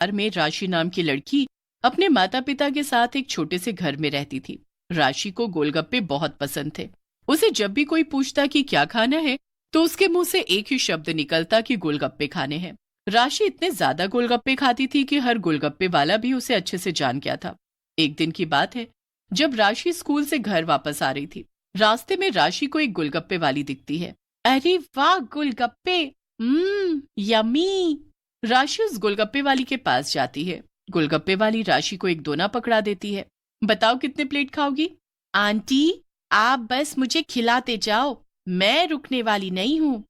परिवार में राशि नाम की लड़की अपने माता पिता के साथ एक छोटे से घर में रहती थी। राशि को गोलगप्पे बहुत पसंद थे। उसे जब भी कोई पूछता कि क्या खाना है तो उसके मुंह से एक ही शब्द निकलता कि गोलगप्पे खाने हैं। राशि इतने ज्यादा गोलगप्पे खाती थी कि हर गोलगप्पे वाला भी उसे अच्छे से जान गया था। एक दिन की बात है, जब राशि स्कूल से घर वापस आ रही थी। रास्ते में राशि को एक गोलगप्पे वाली दिखती है। अरे वाह, गोलगप्पे, यम्मी। राशि उस गोलगप्पे वाली के पास जाती है। गोलगप्पे वाली राशि को एक दोना पकड़ा देती है। बताओ कितने प्लेट खाओगी? आंटी, आप बस मुझे खिलाते जाओ, मैं रुकने वाली नहीं हूँ।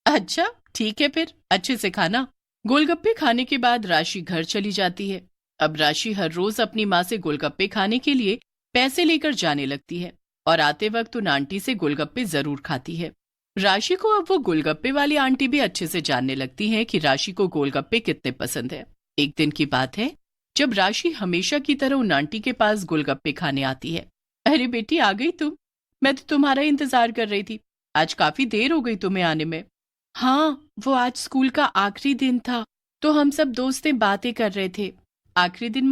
अच्छा ठीक है, फिर अच्छे से खाना। गोलगप्पे खाने के बाद राशि घर चली जाती है। अब राशि हर रोज अपनी माँ से गोलगप्पे खाने के लिए पैसे लेकर जाने लगती है और आते वक्त उन आंटी से गोलगप्पे जरूर खाती है। राशि को अब वो गोलगप्पे वाली आंटी भी अच्छे से जानने लगती है कि राशि को गोलगप्पे कितने पसंद है। एक दिन की बात है, जब राशि हमेशा की तरह उन आंटी के पास गोलगप्पे खाने आती है। अरे बेटी, आ गई तुम? मैं तो तुम्हारा इंतजार कर रही थी। आज काफी देर हो गई तुम्हें आने में। हाँ, वो आज स्कूल का आखिरी दिन था तो हम सब दोस्तें बातें कर रहे थे। आखिरी दिन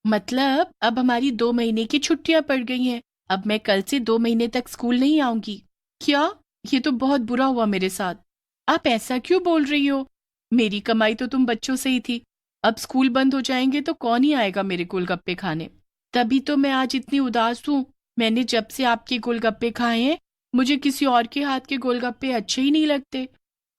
मतलब अब हमारी 2 महीने की छुट्टियां पड़ गई हैं। अब मैं कल से 2 महीने तक स्कूल नहीं आऊंगी। क्या? ये तो बहुत बुरा हुआ मेरे साथ। आप ऐसा क्यों बोल रही हो? मेरी कमाई तो तुम बच्चों से ही थी। अब स्कूल बंद हो जाएंगे तो कौन ही आएगा मेरे गोलगप्पे खाने? तभी तो मैं आज इतनी उदास हूँ। मैंने जब से आपके गोलगप्पे खाए हैं, मुझे किसी और के हाथ के गोलगप्पे अच्छे ही नहीं लगते।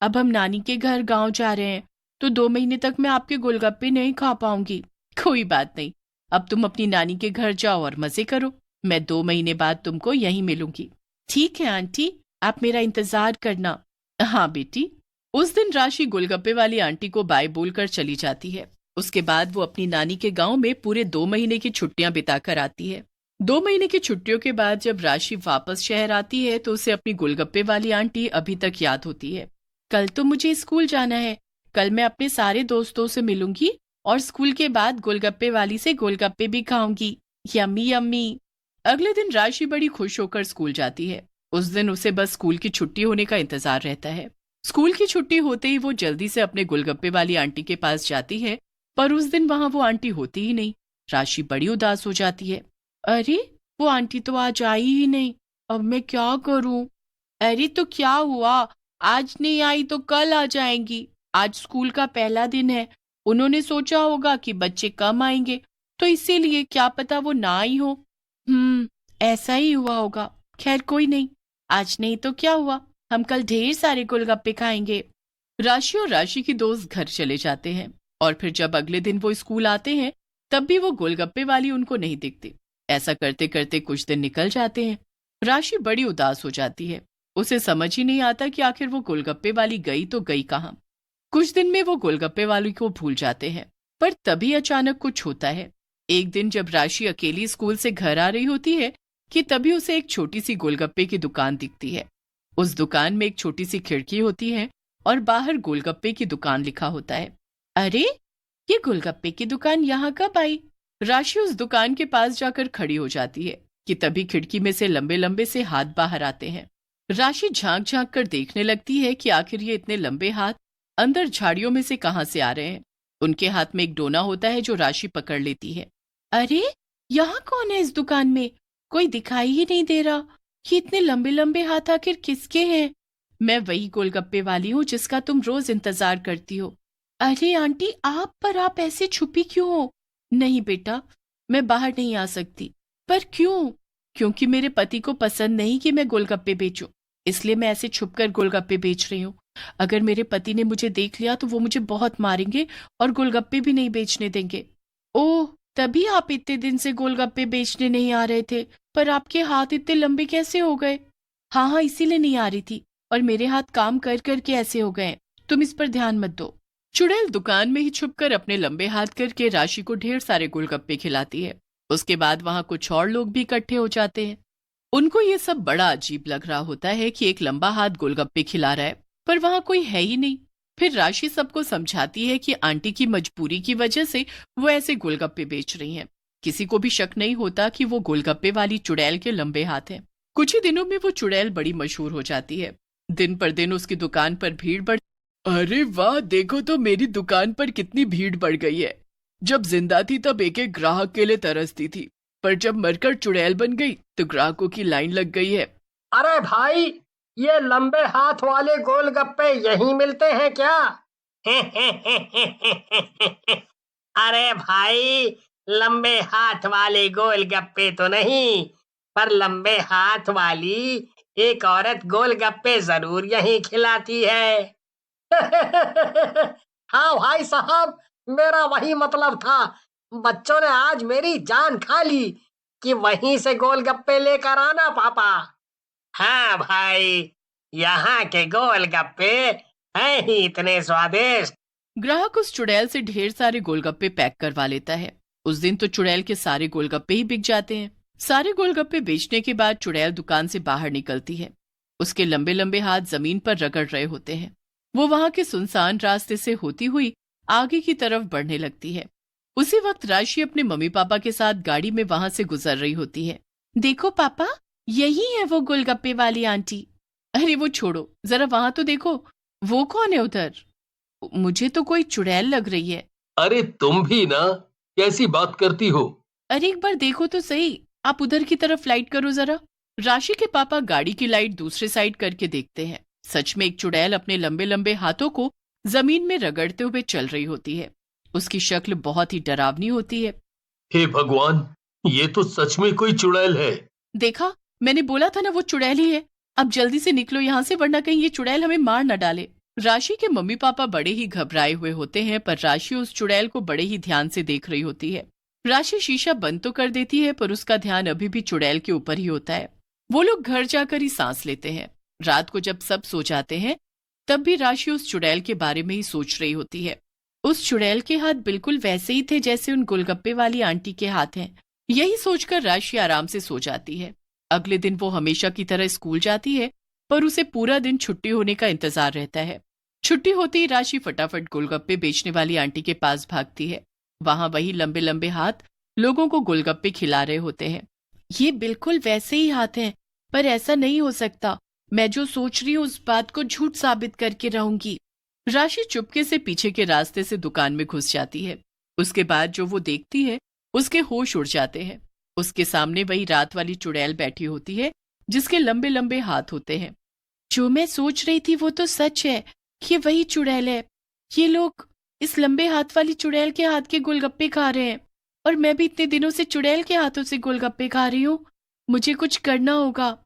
अब हम नानी के घर गांव जा रहे हैं तो 2 महीने तक मैं आपके गोलगप्पे नहीं खा पाऊंगी। कोई बात नहीं, अब तुम अपनी नानी के घर जाओ और मजे करो। मैं 2 महीने बाद तुमको यहीं मिलूंगी। ठीक है आंटी, आप मेरा इंतजार करना। हाँ बेटी। उस दिन राशि गोलगप्पे वाली आंटी को बाय बोलकर चली जाती है। उसके बाद वो अपनी नानी के गांव में पूरे 2 महीने की छुट्टियां बिताकर आती है। 2 महीने की छुट्टियों के बाद जब राशि वापस शहर आती है तो उसे अपनी गोलगप्पे वाली आंटी अभी तक याद होती है। कल तो मुझे स्कूल जाना है। कल मैं अपने सारे दोस्तों से मिलूंगी और स्कूल के बाद गोलगप्पे वाली से गोलगप्पे भी खाऊंगी। Yummy yummy. अगले दिन राशि बड़ी खुश होकर स्कूल जाती है। उस दिन उसे बस स्कूल की छुट्टी होने का इंतजार रहता है। स्कूल की छुट्टी होते ही वो जल्दी से अपने गोलगप्पे वाली आंटी के पास जाती है, पर उस दिन वहां वो आंटी होती ही नहीं। राशि बड़ी उदास हो जाती है। अरे, वो आंटी तो आज आई ही नहीं। अब मैं क्या करूं? अरे तो क्या हुआ? आज नहीं आई तो कल आ जाएंगी। आज स्कूल का पहला दिन है। उन्होंने सोचा होगा कि बच्चे कम आएंगे, तो इसीलिए क्या पता वो ना आई हो। ऐसा ही हुआ होगा। खैर कोई नहीं, आज नहीं तो क्या हुआ, हम कल ढेर सारे गोलगप्पे खाएंगे। राशि और राशि की दोस्त घर चले जाते हैं और फिर जब अगले दिन वो स्कूल आते हैं तब भी वो गोलगप्पे वाली उनको नहीं दिखती। ऐसा करते करते कुछ दिन निकल जाते हैं। राशि बड़ी उदास हो जाती है। उसे समझ ही नहीं आता कि आखिर वो गोलगप्पे वाली गई तो गई कहाँ। कुछ दिन में वो गोलगप्पे वाली को भूल जाते हैं, पर तभी अचानक कुछ होता है। एक दिन जब राशि अकेली स्कूल से घर आ रही होती है कि तभी उसे एक छोटी सी गोलगप्पे की दुकान दिखती है। उस दुकान में एक छोटी सी खिड़की होती है और बाहर गोलगप्पे की दुकान लिखा होता है। अरे, ये गोलगप्पे की दुकान यहाँ कब आई? राशि उस दुकान के पास जाकर खड़ी हो जाती है कि तभी खिड़की में से लंबे लंबे से हाथ बाहर आते हैं। राशि झांक झांक कर देखने लगती है कि आखिर ये इतने लंबे हाथ अंदर झाड़ियों में से कहां से आ रहे हैं। उनके हाथ में एक डोना होता है जो राशि पकड़ लेती है। अरे, यहाँ कौन है इस दुकान में? कोई दिखाई ही नहीं दे रहा। ये इतने लंबे लंबे हाथ आखिर किसके हैं? मैं वही गोलगप्पे वाली हूँ जिसका तुम रोज इंतजार करती हो। अरे आंटी, आप ऐसे छुपी क्यों हो? नहीं बेटा, मैं बाहर नहीं आ सकती। पर क्यों? क्योंकि मेरे पति को पसंद नहीं कि मैं गोलगप्पे बेचूं, इसलिए मैं ऐसे छुपकर गोलगप्पे बेच रही हूँ। अगर मेरे पति ने मुझे देख लिया तो वो मुझे बहुत मारेंगे और गोलगप्पे भी नहीं बेचने देंगे। ओह, तभी आप इतने दिन से गोलगप्पे बेचने नहीं आ रहे थे। पर आपके हाथ इतने लंबे कैसे हो गए? हाँ हाँ, इसीलिए नहीं आ रही थी, और मेरे हाथ काम कर करके ऐसे हो गए। तुम इस पर ध्यान मत दो। चुड़ैल दुकान में ही छुपकर अपने लंबे हाथ करके राशि को ढेर सारे गोलगप्पे खिलाती है। उसके बाद वहां कुछ और लोग भी इकट्ठे हो जाते हैं। उनको ये सब बड़ा अजीब लग रहा होता है कि एक लंबा हाथ गोलगप्पे खिला रहा है, पर वहां कोई है ही नहीं। फिर राशि सबको समझाती है कि आंटी की मजबूरी की वजह से वो ऐसे गोलगप्पे बेच रही हैं। किसी को भी शक नहीं होता कि वो गोलगप्पे वाली चुड़ैल के लंबे हाथ हैं। कुछ ही दिनों में वो चुड़ैल बड़ी मशहूर हो जाती है। दिन पर दिन उसकी दुकान पर भीड़ बढ़ अरे वाह, देखो तो मेरी दुकान पर कितनी भीड़ बढ़ गई है। जब जिंदा थी तब एक एक ग्राहक के लिए तरसती थी, पर जब मरकर चुड़ैल बन गई तो ग्राहकों की लाइन लग गई है। अरे भाई, ये लंबे हाथ वाले गोलगप्पे यहीं मिलते हैं क्या? अरे भाई, लंबे हाथ वाले गोलगप्पे तो नहीं, पर लंबे हाथ वाली एक औरत गोलगप्पे जरूर यहीं खिलाती है। हाँ भाई साहब, मेरा वही मतलब था। बच्चों ने आज मेरी जान खा ली कि वहीं से गोलगप्पे लेकर आना पापा। हाँ भाई, यहाँ के गोलगप्पे हैं ही इतने स्वादिष्ट। ग्राहक उस चुड़ैल से ढेर सारे गोलगप्पे पैक करवा लेता है। उस दिन तो चुड़ैल के सारे गोलगप्पे ही बिक जाते हैं। सारे गोलगप्पे बेचने के बाद चुड़ैल दुकान से बाहर निकलती है। उसके लंबे लंबे हाथ जमीन पर रगड़ रहे होते हैं। वो वहां के सुनसान रास्ते से होती हुई आगे की तरफ बढ़ने लगती है। उसी वक्त राशि अपने मम्मी पापा के साथ गाड़ी में वहां से गुजर रही होती है। देखो पापा, यही है वो गोलगप्पे वाली आंटी। अरे वो छोड़ो, जरा वहां तो देखो, वो कौन है उधर? मुझे तो कोई चुड़ैल लग रही है। अरे तुम भी ना, कैसी बात करती हो? अरे एक बार देखो तो सही, आप उधर की तरफ लाइट करो जरा। राशि के पापा गाड़ी की लाइट दूसरे साइड करके देखते हैं। सच में एक चुड़ैल अपने लंबे लंबे हाथों को जमीन में रगड़ते हुए चल रही होती है। उसकी शक्ल बहुत ही डरावनी होती है। हे भगवान, ये तो सच में कोई चुड़ैल है। देखा, मैंने बोला था ना वो चुड़ैल ही है। अब जल्दी से निकलो यहाँ से, वरना कहीं ये चुड़ैल हमें मार न डाले। राशि के मम्मी पापा बड़े ही घबराए हुए होते हैं, पर राशि उस चुड़ैल को बड़े ही ध्यान से देख रही होती है। राशि शीशा बंद तो कर देती है, पर उसका ध्यान अभी भी चुड़ैल के ऊपर ही होता है। वो लोग घर जाकर ही सांस लेते हैं। रात को जब सब सो जाते हैं, तब भी राशि उस चुड़ैल के बारे में ही सोच रही होती है। उस चुड़ैल के हाथ बिल्कुल वैसे ही थे जैसे उन गोलगप्पे वाली आंटी के हाथ हैं। यही सोचकर राशि आराम से सो जाती है। अगले दिन वो हमेशा की तरह स्कूल जाती है, पर उसे पूरा दिन छुट्टी होने का इंतजार रहता है। छुट्टी होती ही राशि फटाफट गोलगप्पे बेचने वाली आंटी के पास भागती है। वहां वही लंबे लंबे हाथ लोगों को गोलगप्पे खिला रहे होते हैं। ये बिल्कुल वैसे ही हाथ हैं, पर ऐसा नहीं हो सकता। मैं जो सोच रही हूँ उस बात को झूठ साबित करके रहूंगी। राशि चुपके से पीछे के रास्ते से दुकान में घुस जाती है। उसके बाद जो वो देखती है, उसके होश उड़ जाते हैं। उसके सामने वही रात वाली चुड़ैल बैठी होती है, जिसके लंबे लंबे हाथ होते हैं। जो मैं सोच रही थी वो तो सच है, ये वही चुड़ैल है। ये लोग इस लंबे हाथ वाली चुड़ैल के हाथ के गोलगप्पे खा रहे हैं, और मैं भी इतने दिनों से चुड़ैल के हाथों से गोलगप्पे खा रही हूँ। मुझे कुछ करना होगा।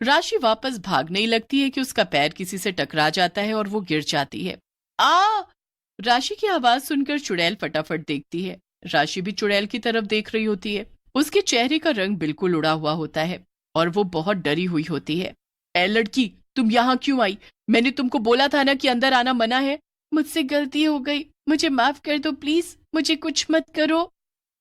राशि वापस भागने ही लगती है कि उसका पैर किसी से टकरा जाता है और वो गिर जाती है। आ! राशि की आवाज सुनकर चुड़ैल फटाफट देखती है। राशि भी चुड़ैल की तरफ देख रही होती है। उसके चेहरे का रंग बिल्कुल उड़ा हुआ होता है और वो बहुत डरी हुई होती है। ए लड़की, तुम यहाँ क्यों आई? मैंने तुमको बोला था ना कि अंदर आना मना है। मुझसे गलती हो गई, मुझे माफ कर दो प्लीज, मुझे कुछ मत करो।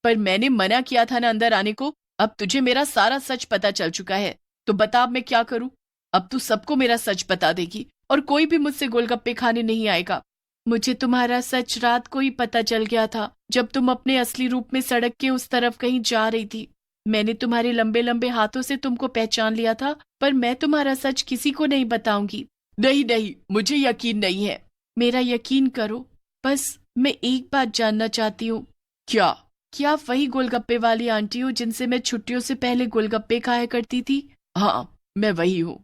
पर मैंने मना किया था ना अंदर आने को। अब तुझे मेरा सारा सच पता चल चुका है, तो बता अब मैं क्या करूं? अब तू सबको मेरा सच बता देगी और कोई भी मुझसे गोलगप्पे खाने नहीं आएगा। मुझे तुम्हारा सच रात को ही पता चल गया था, जब तुम अपने असली रूप में सड़क के उस तरफ कहीं जा रही थी। मैंने तुम्हारे लंबे लंबे हाथों से तुमको पहचान लिया था, पर मैं तुम्हारा सच किसी को नहीं बताऊंगी। नहीं नहीं, मुझे यकीन नहीं है। मेरा यकीन करो, बस मैं एक बात जानना चाहती हूँ। क्या? क्या आप वही गोलगप्पे वाली आंटी हो जिनसे मैं छुट्टियों से पहले गोलगप्पे खाया करती थी? हाँ, मैं वही हूँ।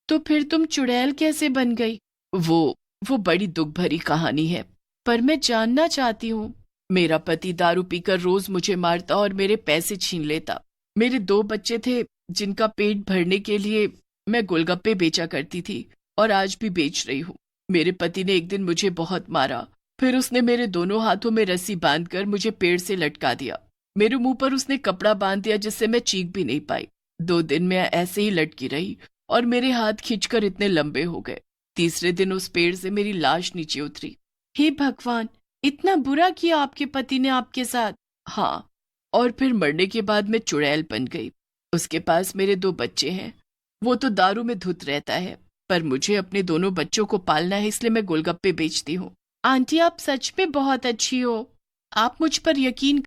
तो फिर तुम चुड़ैल कैसे बन गई? वो बड़ी दुख भरी कहानी है, पर मैं जानना चाहती हूँ। मेरा पति दारू पीकर रोज मुझे मारता और मेरे पैसे छीन लेता। मेरे 2 बच्चे थे जिनका पेट भरने के लिए मैं गोलगप्पे बेचा करती थी, और आज भी बेच रही हूँ। मेरे पति ने एक दिन मुझे बहुत मारा, फिर उसने मेरे दोनों हाथों में रस्सी बांधकर मुझे पेड़ से लटका दिया। मेरे मुंह पर उसने कपड़ा बांध दिया जिससे मैं चीख भी नहीं पाई। 2 दिन मैं ऐसे ही लटकी रही और मेरे हाथ खींचकर इतने लंबे हो गए। तीसरे दिन उस पेड़ से मेरी लाश नीचे उतरी। हे भगवान, इतना बुरा किया आपके पति ने आपके साथ? हाँ, और फिर मरने के बाद मैं चुड़ैल बन गई। उसके पास मेरे 2 बच्चे हैं। वो तो दारू में धुत रहता है, पर मुझे अपने दोनों बच्चों को पालना है, इसलिए मैं गोलगप्पे बेचती हूँ। आंटी, आप सच में बहुत अच्छी हो। आप मुझ पर यकीन